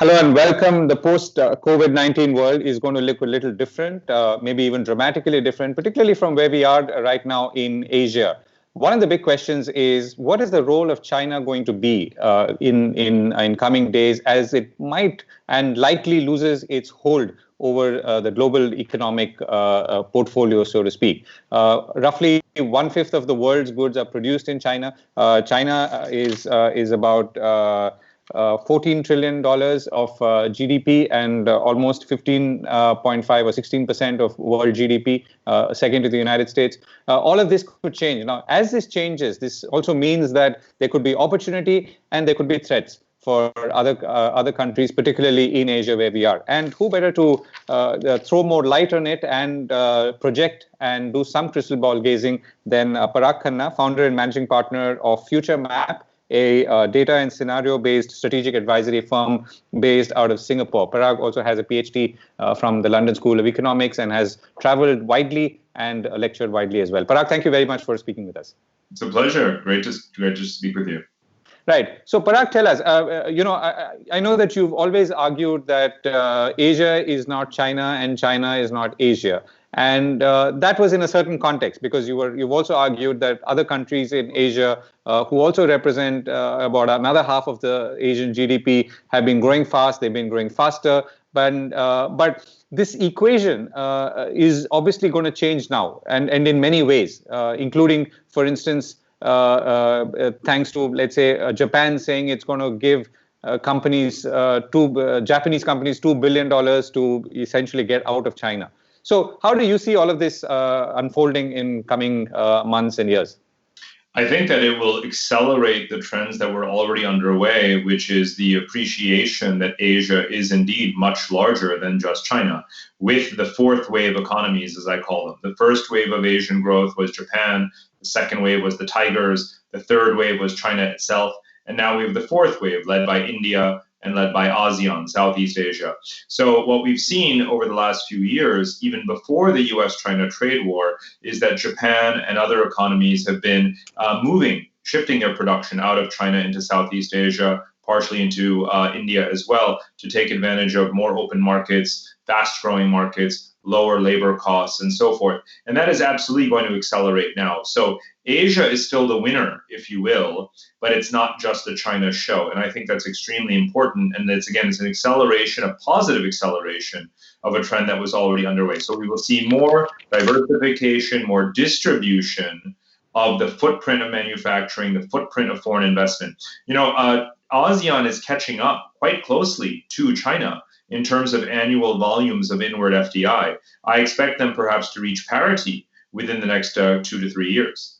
Hello and welcome. The post-COVID-19 world is going to look a little different, maybe even dramatically different, particularly from where we are right now in Asia. One of the big questions is, what is the role of China going to be in coming days, as it might and likely loses its hold over the global economic portfolio, so to speak. Roughly one-fifth of the world's goods are produced in China. China is about $14 trillion of GDP and almost 15.5 or 16% of world GDP, second to the United States. All of this could change. Now, as this changes, this also means that there could be opportunity and there could be threats for other countries, particularly in Asia where we are. And who better to throw more light on it and project and do some crystal ball gazing than Parag Khanna, founder and managing partner of FutureMap, a data and scenario-based strategic advisory firm based out of Singapore. Parag also has a PhD from the London School of Economics and has traveled widely and lectured widely as well. Parag, thank you very much for speaking with us. It's a pleasure. Great to speak with you. Right. So Parag, tell us, I know that you've always argued that Asia is not China and China is not Asia. And that was in a certain context, because you've also argued that other countries in Asia who also represent about another half of the Asian GDP have been growing fast. They've been growing faster. But this equation is obviously going to change now, and in many ways, including, for instance, thanks to, let's say, Japan saying it's going to give Japanese companies $2 billion to essentially get out of China. So how do you see all of this unfolding in coming months and years? I think that it will accelerate the trends that were already underway, which is the appreciation that Asia is indeed much larger than just China, with the fourth wave economies, as I call them. The first wave of Asian growth was Japan. The second wave was the Tigers. The third wave was China itself. And now we have the fourth wave, led by India and led by ASEAN, Southeast Asia. So what we've seen over the last few years, even before the US-China trade war, is that Japan and other economies have been shifting their production out of China into Southeast Asia, partially into India as well, to take advantage of more open markets, fast-growing markets, lower labor costs, and so forth. And that is absolutely going to accelerate now. So Asia is still the winner, if you will, but it's not just a China show. And I think that's extremely important. And it's an acceleration, a positive acceleration of a trend that was already underway. So we will see more diversification, more distribution of the footprint of manufacturing, the footprint of foreign investment. ASEAN is catching up quite closely to China in terms of annual volumes of inward FDI. I expect them perhaps to reach parity within the next 2 to 3 years.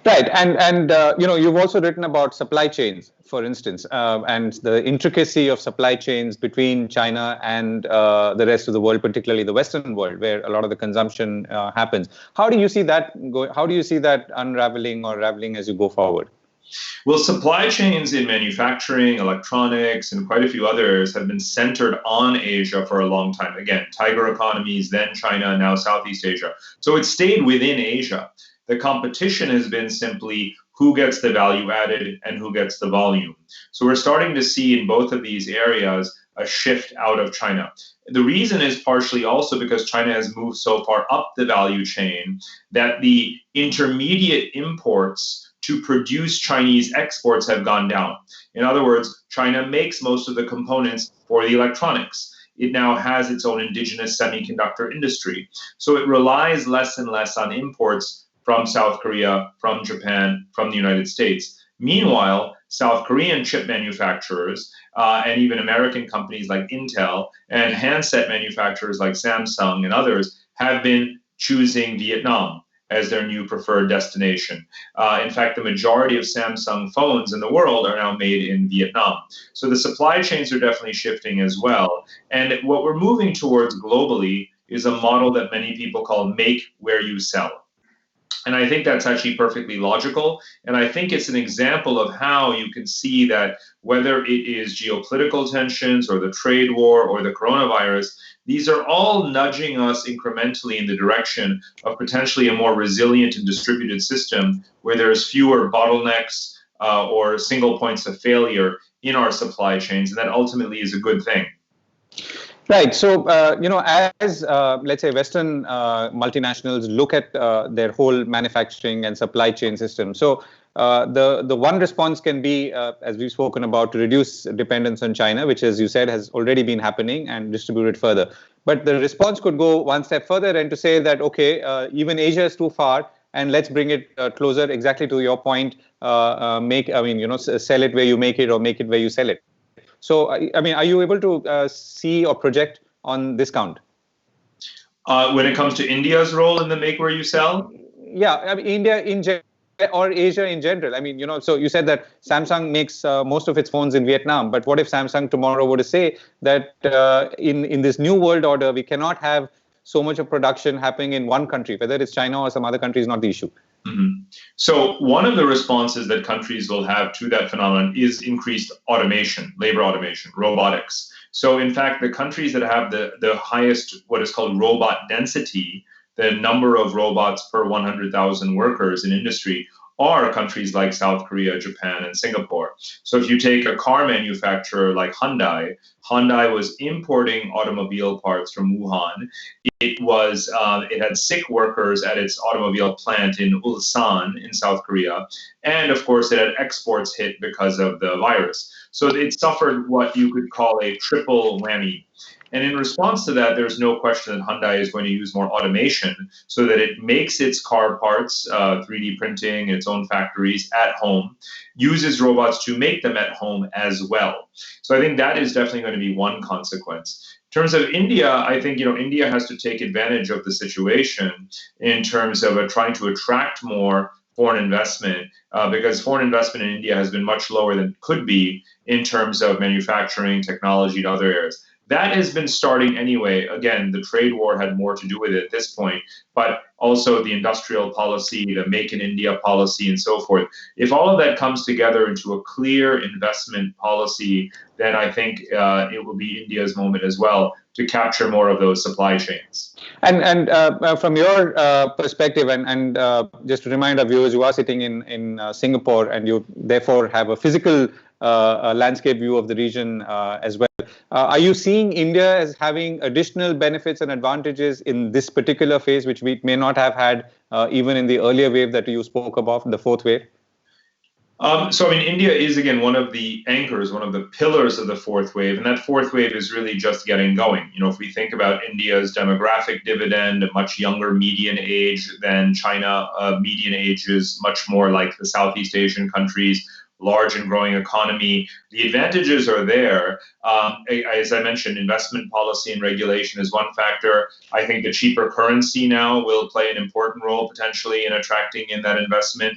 Right, and you've also written about supply chains, for instance, and the intricacy of supply chains between China and the rest of the world, particularly the Western world, where a lot of the consumption happens. How do you see that How do you see that unraveling or raveling as you go forward? Well, supply chains in manufacturing, electronics, and quite a few others have been centered on Asia for a long time. Again, tiger economies, then China, now Southeast Asia. So it stayed within Asia. The competition has been simply who gets the value added and who gets the volume. So we're starting to see in both of these areas a shift out of China. The reason is partially also because China has moved so far up the value chain that the intermediate imports to produce Chinese exports have gone down. In other words, China makes most of the components for the electronics. It now has its own indigenous semiconductor industry. So it relies less and less on imports from South Korea, from Japan, from the United States. Meanwhile, South Korean chip manufacturers and even American companies like Intel and handset manufacturers like Samsung and others have been choosing Vietnam as their new preferred destination. In fact, the majority of Samsung phones in the world are now made in Vietnam. So the supply chains are definitely shifting as well. And what we're moving towards globally is a model that many people call make where you sell. And I think that's actually perfectly logical. And I think it's an example of how you can see that whether it is geopolitical tensions or the trade war or the coronavirus, these are all nudging us incrementally in the direction of potentially a more resilient and distributed system where there's fewer bottlenecks or single points of failure in our supply chains, and that ultimately is a good thing. Right. So, as let's say Western multinationals look at their whole manufacturing and supply chain system, so the one response can be, as we've spoken about, to reduce dependence on China, which, as you said, has already been happening, and distribute it further. But the response could go one step further and to say that, okay, even Asia is too far, and let's bring it closer. Exactly to your point, sell it where you make it, or make it where you sell it. So, I mean, are you able to see or project on this count? When it comes to India's role in the make where you sell? Yeah, I mean, India in general, or Asia in general. I mean, so you said that Samsung makes most of its phones in Vietnam, but what if Samsung tomorrow were to say that in this new world order, we cannot have so much of production happening in one country, whether it's China or some other country is not the issue? Mm-hmm. So one of the responses that countries will have to that phenomenon is increased automation, labor automation, robotics. So in fact, the countries that have the highest, what is called robot density, the number of robots per 100,000 workers in industry, are countries like South Korea, Japan, and Singapore. So if you take a car manufacturer like Hyundai, Hyundai was importing automobile parts from Wuhan. It had sick workers at its automobile plant in Ulsan in South Korea, and of course it had exports hit because of the virus. So it suffered what you could call a triple whammy. And in response to that, there's no question that Hyundai is going to use more automation so that it makes its car parts, 3D printing, its own factories at home, uses robots to make them at home as well. So I think that is definitely going to be one consequence. In terms of India, I think India has to take advantage of the situation in terms of trying to attract more foreign investment, because foreign investment in India has been much lower than it could be in terms of manufacturing, technology, and other areas. That has been starting anyway. Again, the trade war had more to do with it at this point, but also the industrial policy, the Make in India policy, and so forth. If all of that comes together into a clear investment policy, then I think it will be India's moment as well to capture more of those supply chains. And from your perspective, and just to remind our viewers, you are sitting in Singapore, and you therefore have a physical landscape view of the region as well. Are you seeing India as having additional benefits and advantages in this particular phase, which we may not have had even in the earlier wave that you spoke about, the fourth wave? So, I mean, India is, again, one of the anchors, one of the pillars of the fourth wave, and that fourth wave is really just getting going. If we think about India's demographic dividend, a much younger median age than China, median age is much more like the Southeast Asian countries, large and growing economy. The advantages are there. As I mentioned, investment policy and regulation is one factor. I think the cheaper currency now will play an important role potentially in attracting in that investment.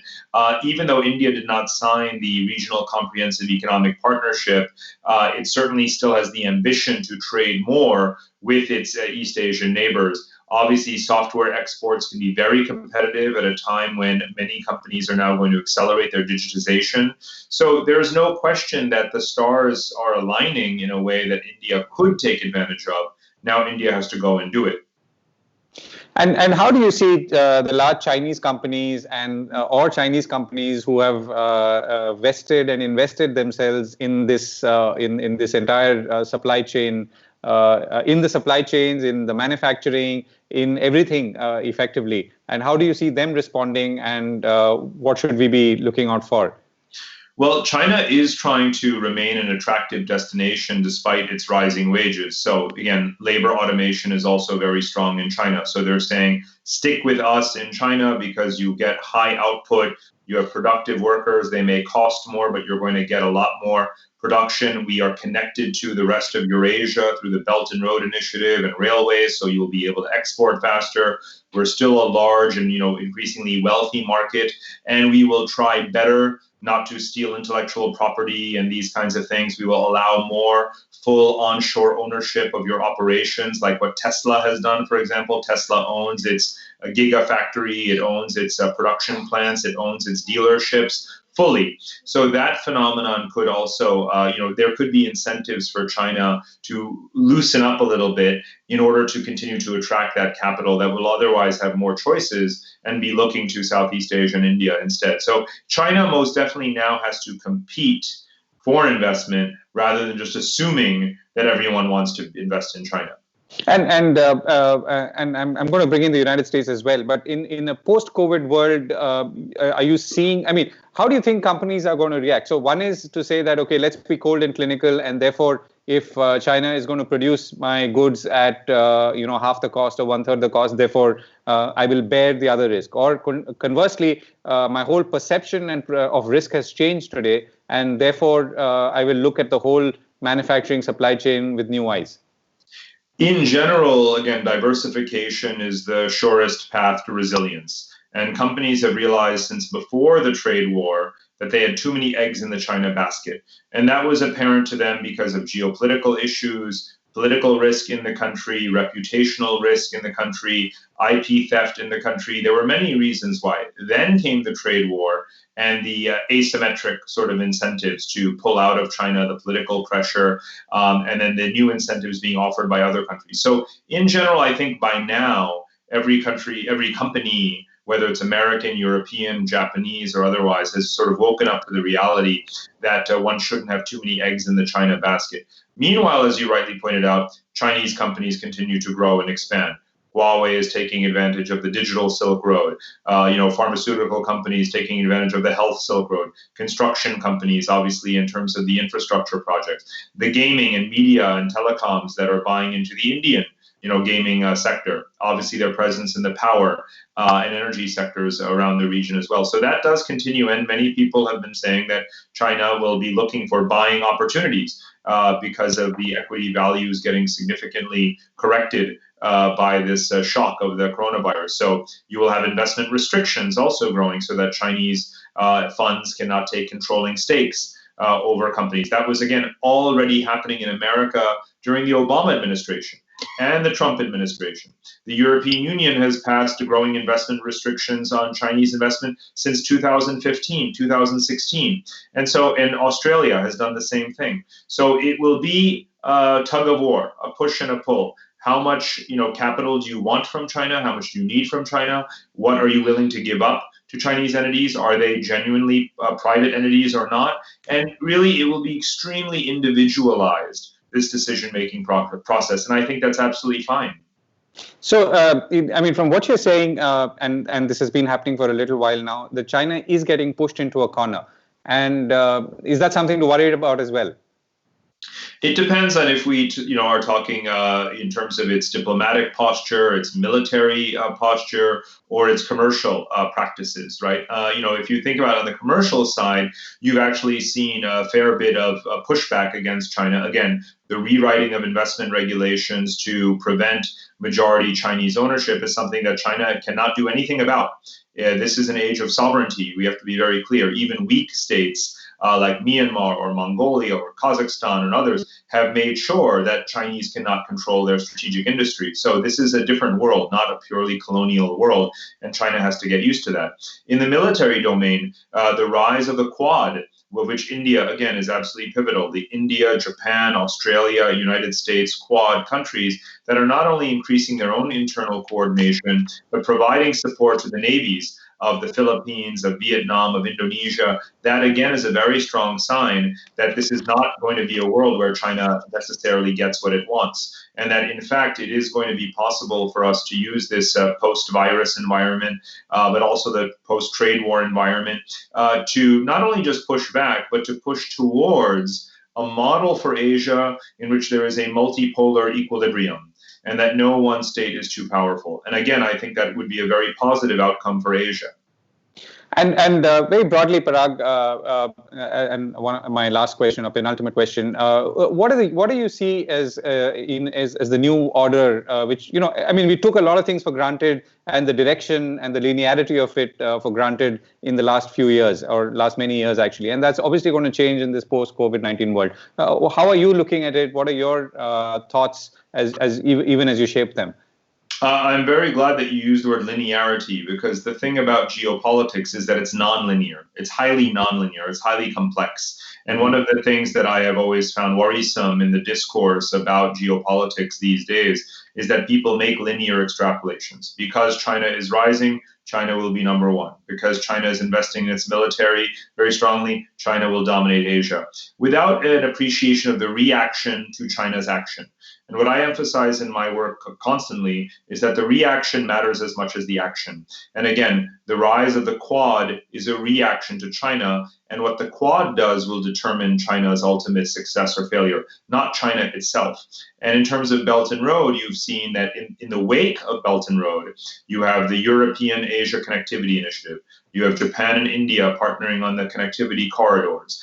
Even though India did not sign the Regional Comprehensive Economic Partnership, it certainly still has the ambition to trade more with its East Asian neighbors. Obviously, software exports can be very competitive at a time when many companies are now going to accelerate their digitization. So there's no question that the stars are aligning in a way that India could take advantage of. Now India has to go and do it. And how do you see the large Chinese companies or Chinese companies who have vested and invested themselves in this in this entire supply chain, in the supply chains, in the manufacturing, in everything effectively? And how do you see them responding, and what should we be looking out for? Well, China is trying to remain an attractive destination despite its rising wages. So again, labor automation is also very strong in China. So they're saying, stick with us in China because you get high output, you have productive workers, they may cost more, but you're going to get a lot more production. We are connected to the rest of Eurasia through the Belt and Road Initiative and railways, so you'll be able to export faster. We're still a large and increasingly wealthy market, and we will try better not to steal intellectual property and these kinds of things. We will allow more full onshore ownership of your operations, like what Tesla has done, for example. Tesla owns its gigafactory, it owns its production plants, it owns its dealerships fully. So that phenomenon could also, there could be incentives for China to loosen up a little bit in order to continue to attract that capital that will otherwise have more choices and be looking to Southeast Asia and India instead. So China most definitely now has to compete for investment rather than just assuming that everyone wants to invest in China. And I'm going to bring in the United States as well. But in a post-COVID world, are you seeing? I mean, how do you think companies are going to react? So one is to say that, okay, let's be cold and clinical, and therefore, if China is going to produce my goods at half the cost or one third the cost, therefore I will bear the other risk. Or conversely, my whole perception of risk has changed today, and therefore I will look at the whole manufacturing supply chain with new eyes. In general, again, diversification is the surest path to resilience. And companies have realized since before the trade war that they had too many eggs in the China basket. And that was apparent to them because of geopolitical issues, political risk in the country, reputational risk in the country, IP theft in the country. There were many reasons why. Then came the trade war and the asymmetric sort of incentives to pull out of China, the political pressure, and then the new incentives being offered by other countries. So in general, I think by now, every country, every company, whether it's American, European, Japanese, or otherwise, has sort of woken up to the reality that one shouldn't have too many eggs in the China basket. Meanwhile, as you rightly pointed out, Chinese companies continue to grow and expand. Huawei is taking advantage of the digital Silk Road. Pharmaceutical companies taking advantage of the health Silk Road. Construction companies, obviously, in terms of the infrastructure projects. The gaming and media and telecoms that are buying into the Indian gaming sector. Obviously, their presence in the power and energy sectors around the region as well. So that does continue, and many people have been saying that China will be looking for buying opportunities because of the equity values getting significantly corrected by this shock of the coronavirus. So you will have investment restrictions also growing so that Chinese funds cannot take controlling stakes over companies. That was, again, already happening in America during the Obama administration and the Trump administration. The European Union has passed growing investment restrictions on Chinese investment since 2015, 2016. And Australia has done the same thing. So it will be a tug of war, a push and a pull. How much capital do you want from China? How much do you need from China? What are you willing to give up to Chinese entities? Are they genuinely private entities or not? And really, it will be extremely individualized, this decision-making process. And I think that's absolutely fine. So, from what you're saying, and this has been happening for a little while now, that China is getting pushed into a corner. And is that something to worry about as well? It depends on if we are talking in terms of its diplomatic posture, its military posture, or its commercial practices, right? If you think about it on the commercial side, you've actually seen a fair bit of pushback against China. Again, the rewriting of investment regulations to prevent majority Chinese ownership is something that China cannot do anything about. This is an age of sovereignty. We have to be very clear. Even weak states like Myanmar or Mongolia or Kazakhstan and others have made sure that Chinese cannot control their strategic industry. So this is a different world, not a purely colonial world, and China has to get used to that. In the military domain, the rise of the Quad, which India, again, is absolutely pivotal. The India, Japan, Australia, United States, Quad countries that are not only increasing their own internal coordination, but providing support to the navies of the Philippines, of Vietnam, of Indonesia. That, again, is a very strong sign that this is not going to be a world where China necessarily gets what it wants. And that, in fact, it is going to be possible for us to use this post-virus environment, but also the post-trade war environment, to not only just push back, but to push towards a model for Asia in which there is a multipolar equilibrium, and that no one state is too powerful. And again, I think that would be a very positive outcome for Asia. And very broadly, Parag, and my last question, or penultimate question, what do you see as the new order? Which we took a lot of things for granted, and the direction and the linearity of it for granted in the last few years, or last many years actually, and that's obviously going to change in this post-COVID-19 world. How are you looking at it? What are your thoughts even as you shape them? I'm very glad that you used the word linearity, because the thing about geopolitics is that it's nonlinear. It's highly nonlinear. It's highly complex. And one of the things that I have always found worrisome in the discourse about geopolitics these days is that people make linear extrapolations. Because China is rising, China will be number one. Because China is investing in its military very strongly, China will dominate Asia, without an appreciation of the reaction to China's action. And what I emphasize in my work constantly is that the reaction matters as much as the action. And again, the rise of the Quad is a reaction to China, and what the Quad does will determine China's ultimate success or failure, not China itself. And in terms of Belt and Road, you've seen that in the wake of Belt and Road, you have the European Asia Connectivity Initiative. You have Japan and India partnering on the connectivity corridors.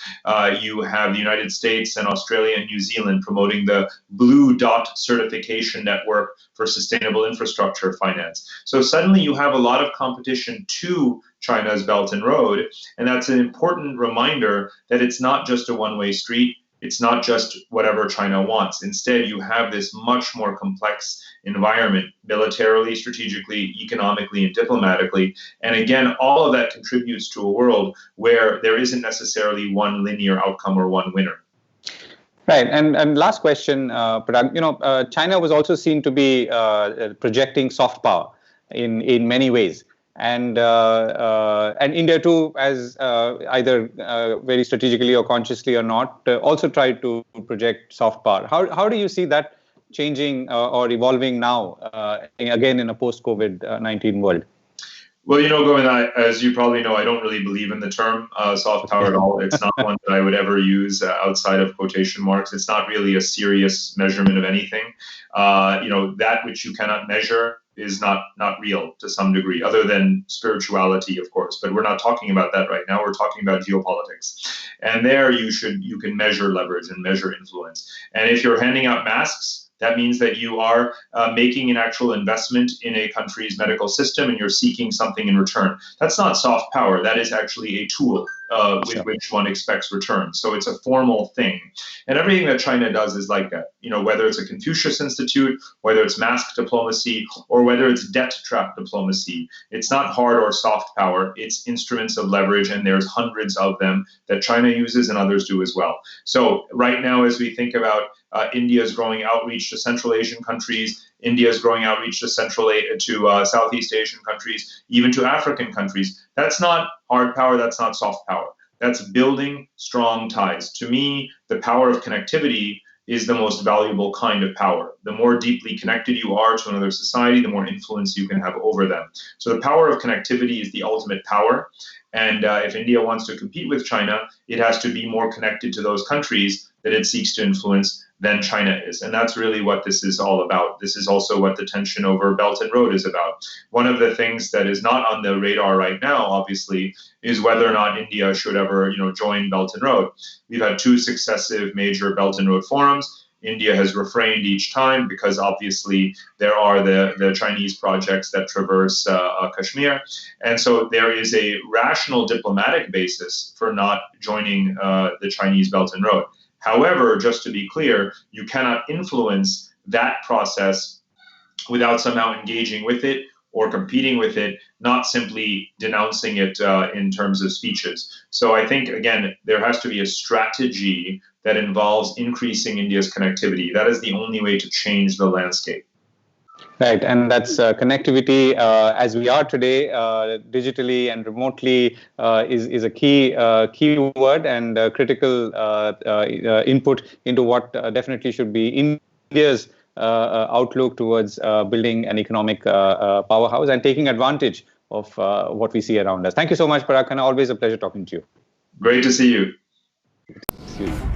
You have the United States and Australia and New Zealand promoting the Blue Dot certification network for sustainable infrastructure finance. So suddenly you have a lot of competition to China's Belt and Road, and that's an important reminder that it's not just a one-way street. It's not just whatever China wants. Instead, you have this much more complex environment, militarily, strategically, economically, and diplomatically. And again, all of that contributes to a world where there isn't necessarily one linear outcome or one winner. Right. And last question, Parag, China was also seen to be projecting soft power in many ways. And India too, as either very strategically or consciously or not, also tried to project soft power. How do you see that changing or evolving now, again in a post-COVID-19 world? Well, Govindraj, as you probably know, I don't really believe in the term soft power at all. It's not one that I would ever use outside of quotation marks. It's not really a serious measurement of anything. That which you cannot measure is not real to some degree, other than spirituality, of course. But we're not talking about that right now. We're talking about geopolitics. And there you can measure leverage and measure influence. And if you're handing out masks, that means that you are making an actual investment in a country's medical system and you're seeking something in return. That's not soft power. That is actually a tool with which one expects return. So it's a formal thing. And everything that China does is like that. Whether it's a Confucius Institute, whether it's mask diplomacy, or whether it's debt trap diplomacy, it's not hard or soft power. It's instruments of leverage, and there's hundreds of them that China uses and others do as well. So right now, as we think about India's growing outreach to Central Asian countries, India's growing outreach to Southeast Asian countries, even to African countries. That's not hard power, that's not soft power. That's building strong ties. To me, the power of connectivity is the most valuable kind of power. The more deeply connected you are to another society, the more influence you can have over them. So the power of connectivity is the ultimate power. And if India wants to compete with China, it has to be more connected to those countries that it seeks to influence than China is. And that's really what this is all about. This is also what the tension over Belt and Road is about. One of the things that is not on the radar right now, obviously, is whether or not India should ever, join Belt and Road. We've had 2 successive major Belt and Road forums. India has refrained each time because obviously there are the Chinese projects that traverse Kashmir. And so there is a rational diplomatic basis for not joining the Chinese Belt and Road. However, just to be clear, you cannot influence that process without somehow engaging with it or competing with it, not simply denouncing it in terms of speeches. So I think, again, there has to be a strategy that involves increasing India's connectivity. That is the only way to change the landscape. Right, and that's connectivity as we are today, digitally and remotely, is a key word and critical input into what definitely should be India's outlook towards building an economic powerhouse and taking advantage of what we see around us. Thank you so much, Parag. Khanna, always a pleasure talking to you. Great to see you. See you.